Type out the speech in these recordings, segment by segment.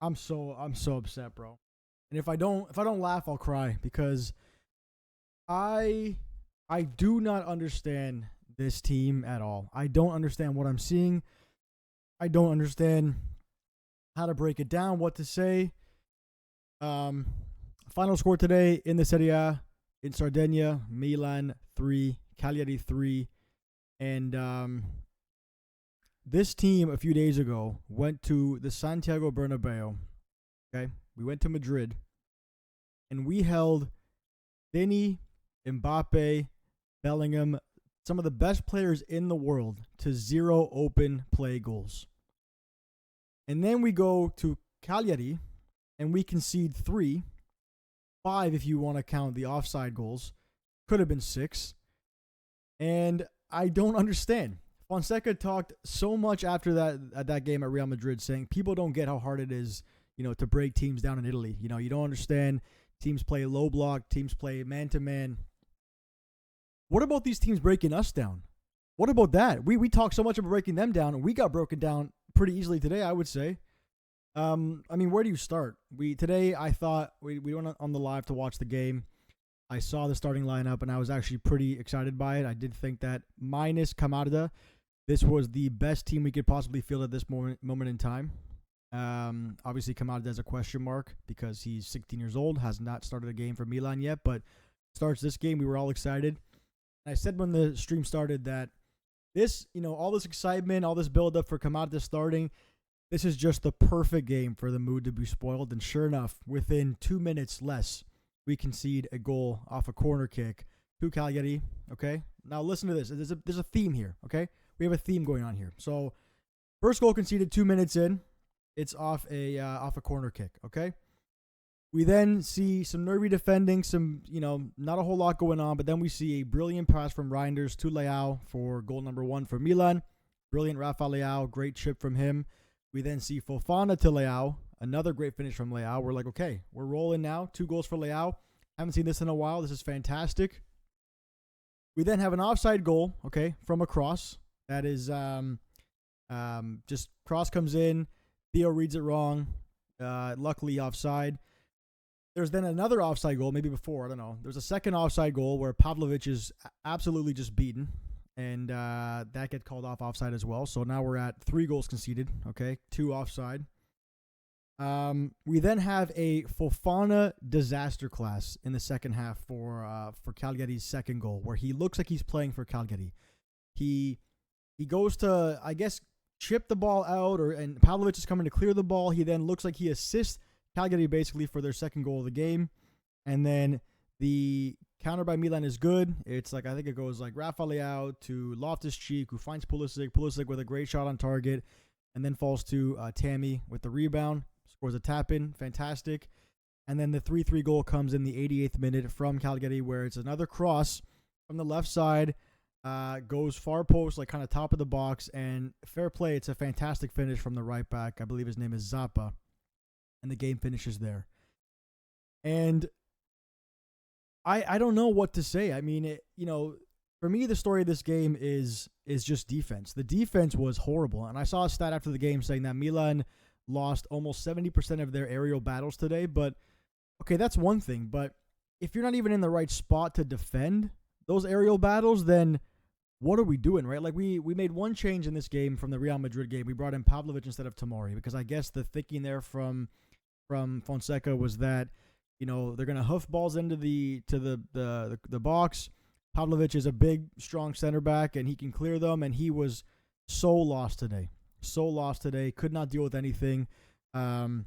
I'm so upset, bro. And if I don't laugh, I'll cry because I I do not understand this team at all. I don't understand what I'm seeing. I don't understand how to break it down, what to say. Um, Final score today in the Serie A in Sardinia: Milan 3, Cagliari 3, and this team a few days ago went to the Santiago Bernabeu. Okay, we went to Madrid and we held Vinny, Mbappe, Bellingham, some of the best players in the world, to zero open play goals. And then we go to Cagliari and we concede three, five if you want to count the offside goals. Could have been six. And I don't understand. Fonseca talked so much after that game at Real Madrid, saying people don't get how hard it is, to break teams down in Italy. You don't understand. Teams play low block. Teams play man to man. What about these teams breaking us down? What about that? We talk so much about breaking them down, and we got broken down pretty easily today, I would say. Where do you start? Today I thought we went on the live to watch the game. I saw the starting lineup, and I was actually pretty excited by it. I did think that minus Camarda, this was the best team we could possibly field at this moment in time. Obviously, Camarda has a question mark because he's 16 years old, has not started a game for Milan yet, but starts this game. We were all excited. I said when the stream started that this, all this excitement, all this build-up for Camarda starting, this is just the perfect game for the mood to be spoiled. And sure enough, within 2 minutes less, we concede a goal off a corner kick to Cagliari. Okay, now listen to this. There's a theme here. Okay, we have a theme going on here. So, first goal conceded 2 minutes in, it's off a corner kick. Okay, we then see some nervy defending, some not a whole lot going on, but then we see a brilliant pass from Reinders to Leao for goal number 1 for Milan. Brilliant Rafa Leao, great chip from him. We then see Fofana to Leao. Another great finish from Leao. We're like, okay, we're rolling now. 2 goals for Leao. Haven't seen this in a while. This is fantastic. We then have an offside goal, okay, from a cross. That is just cross comes in. Theo reads it wrong. Luckily offside. There's then another offside goal, maybe before, I don't know. There's a second offside goal where Pavlovic is absolutely just beaten. And that gets called offside as well. So now we're at 3 goals conceded, okay, 2 offside. We then have a Fofana disaster class in the second half for Cagliari's second goal, where he looks like he's playing for Cagliari. He goes to, I guess, chip the ball out, and Pavlovic is coming to clear the ball. He then looks like he assists Cagliari basically for their second goal of the game, and then the counter by Milan is good. It's like, I think it goes like Rafa Leao to Loftus-Cheek, who finds Pulisic. Pulisic with a great shot on target, and then falls to Tammy with the rebound. Scores a tap-in. Fantastic. And then the 3-3 goal comes in the 88th minute from Cagliari, where it's another cross from the left side. Goes far post, like kind of top of the box. And fair play, it's a fantastic finish from the right back. I believe his name is Zappa. And the game finishes there. And I don't know what to say. I mean, for me, the story of this game is just defense. The defense was horrible. And I saw a stat after the game saying that Milan lost almost 70% of their aerial battles today. But, okay, that's one thing. But if you're not even in the right spot to defend those aerial battles, then what are we doing, right? Like, we made one change in this game from the Real Madrid game. We brought in Pavlovic instead of Tomori because I guess the thinking there from Fonseca was that, they're going to hoof balls into the box. Pavlovic is a big, strong center back, and he can clear them, and he was so lost today. Could not deal with anything. And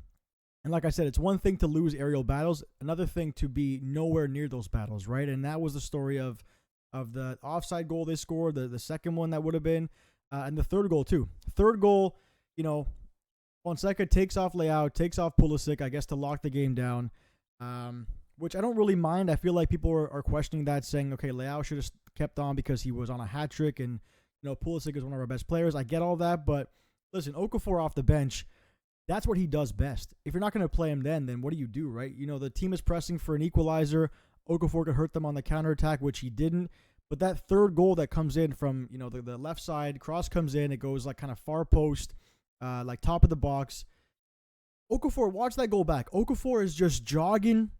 like I said, it's one thing to lose aerial battles, another thing to be nowhere near those battles, right? And that was the story of the offside goal they scored, the second one that would have been, and the third goal too. Third goal, Fonseca takes off Leao, takes off Pulisic, I guess, to lock the game down, which I don't really mind. I feel like people are questioning that, saying, okay, Leao should have kept on because he was on a hat trick, and Pulisic is one of our best players. I get all that, but listen, Okafor off the bench, that's what he does best. If you're not going to play him then what do you do, right? The team is pressing for an equalizer. Okafor could hurt them on the counterattack, which he didn't. But that third goal that comes in from, the left side, cross comes in, it goes like kind of far post, like top of the box. Okafor, watch that goal back. Okafor is just jogging,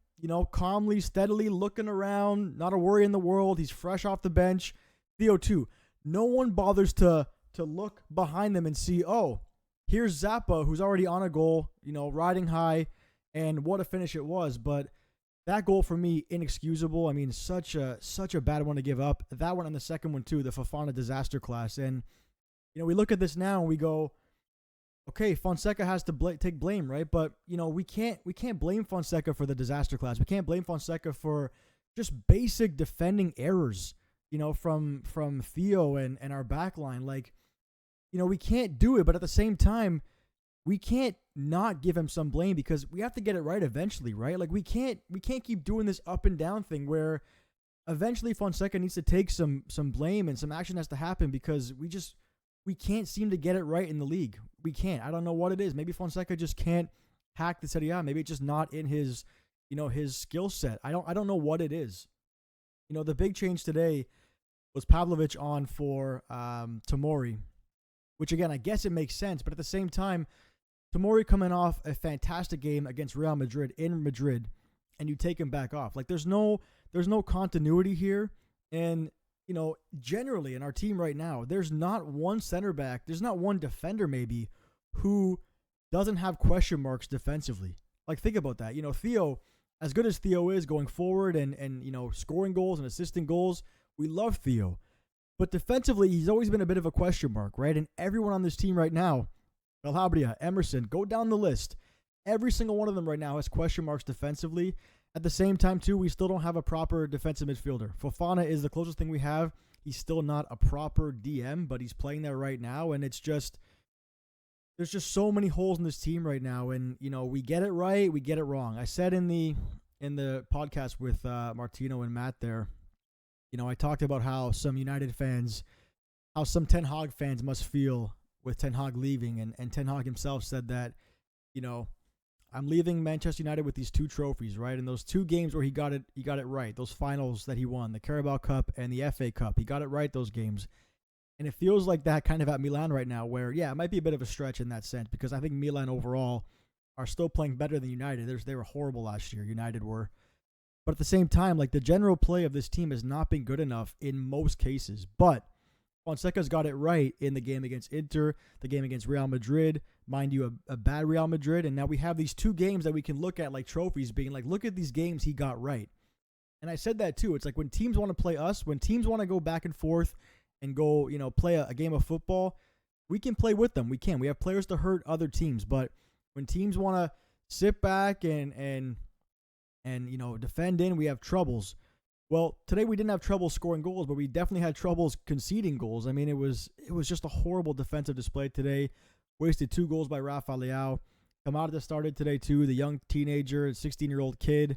calmly, steadily, looking around, not a worry in the world. He's fresh off the bench. Theo too. No one bothers to look behind them and see, oh, here's Zappa, who's already on a goal, riding high, and what a finish it was. But that goal for me, inexcusable. I mean, such a bad one to give up. That one and the second one too, the Fofana disaster class. And we look at this now and we go, okay, Fonseca has to take blame, right? But we can't blame Fonseca for the disaster class. We can't blame Fonseca for just basic defending errors, from Theo and our back line. Like, we can't do it, but at the same time, we can't not give him some blame because we have to get it right eventually, right? Like we can't keep doing this up and down thing where eventually Fonseca needs to take some blame and some action has to happen because we can't seem to get it right in the league. We can't. I don't know what it is. Maybe Fonseca just can't hack the Serie A. Maybe it's just not in his, his skill set. I don't know what it is. The big change today was Pavlovic on for Tomori, which again, I guess it makes sense, but at the same time, Tomori coming off a fantastic game against Real Madrid in Madrid, and you take him back off. Like there's no continuity here, and generally in our team right now, there's not one center back, there's not one defender maybe who doesn't have question marks defensively. Like think about that. Theo, as good as Theo is going forward and scoring goals and assisting goals, we love Theo. But defensively, he's always been a bit of a question mark, right? And everyone on this team right now, Calabria, Emerson, go down the list. Every single one of them right now has question marks defensively. At the same time, too, we still don't have a proper defensive midfielder. Fofana is the closest thing we have. He's still not a proper DM, but he's playing there right now. And it's just, there's just so many holes in this team right now. And, we get it right, we get it wrong. I said in the podcast with Martino and Matt there, I talked about how some United fans, how some Ten Hag fans must feel with Ten Hag leaving. And Ten Hag himself said that, I'm leaving Manchester United with these 2 trophies, right? And those 2 games where he got it right, those finals that he won, the Carabao Cup and the FA Cup, he got it right those games. And it feels like that kind of at Milan right now where, yeah, it might be a bit of a stretch in that sense because I think Milan overall are still playing better than United. They were horrible last year, United were. But at the same time, like the general play of this team has not been good enough in most cases. But Fonseca's got it right in the game against Inter, the game against Real Madrid, mind you, a bad Real Madrid. And now we have these 2 games that we can look at like trophies being like, look at these games he got right. And I said that too. It's like when teams want to play us, when teams want to go back and forth and go, play a game of football, we can play with them. We can. We have players to hurt other teams. But when teams want to sit back and defend in, we have troubles. Well, today we didn't have trouble scoring goals, but we definitely had troubles conceding goals. I mean, it was just a horrible defensive display today. Wasted 2 goals by Rafa Leao. Kamada started today too, the young teenager, 16-year-old kid,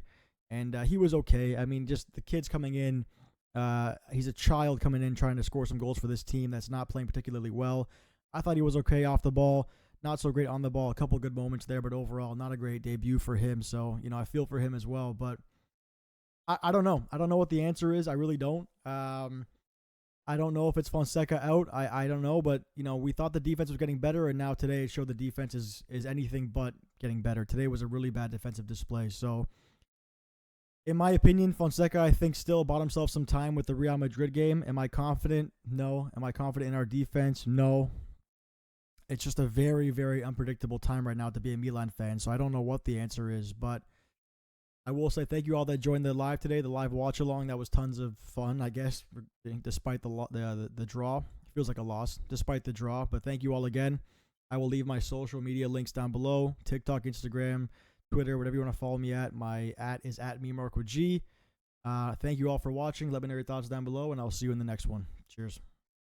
and he was okay. I mean, just the kid's coming in. He's a child coming in trying to score some goals for this team that's not playing particularly well. I thought he was okay off the ball. Not so great on the ball. A couple good moments there, but overall, not a great debut for him. So, I feel for him as well, but I don't know. I don't know what the answer is. I really don't. I don't know if it's Fonseca out. I don't know, but we thought the defense was getting better, and now today it showed the defense is anything but getting better. Today was a really bad defensive display. So, in my opinion, Fonseca I think still bought himself some time with the Real Madrid game. Am I confident? No. Am I confident in our defense? No. It's just a very, very unpredictable time right now to be a Milan fan. So I don't know what the answer is, but I will say thank you all that joined the live today, the live watch along. That was tons of fun, I guess, despite the draw. It feels like a loss, despite the draw. But thank you all again. I will leave my social media links down below: TikTok, Instagram, Twitter, whatever you want to follow me at. My is at @memarcoG. Thank you all for watching. Let me know your thoughts down below, and I'll see you in the next one. Cheers.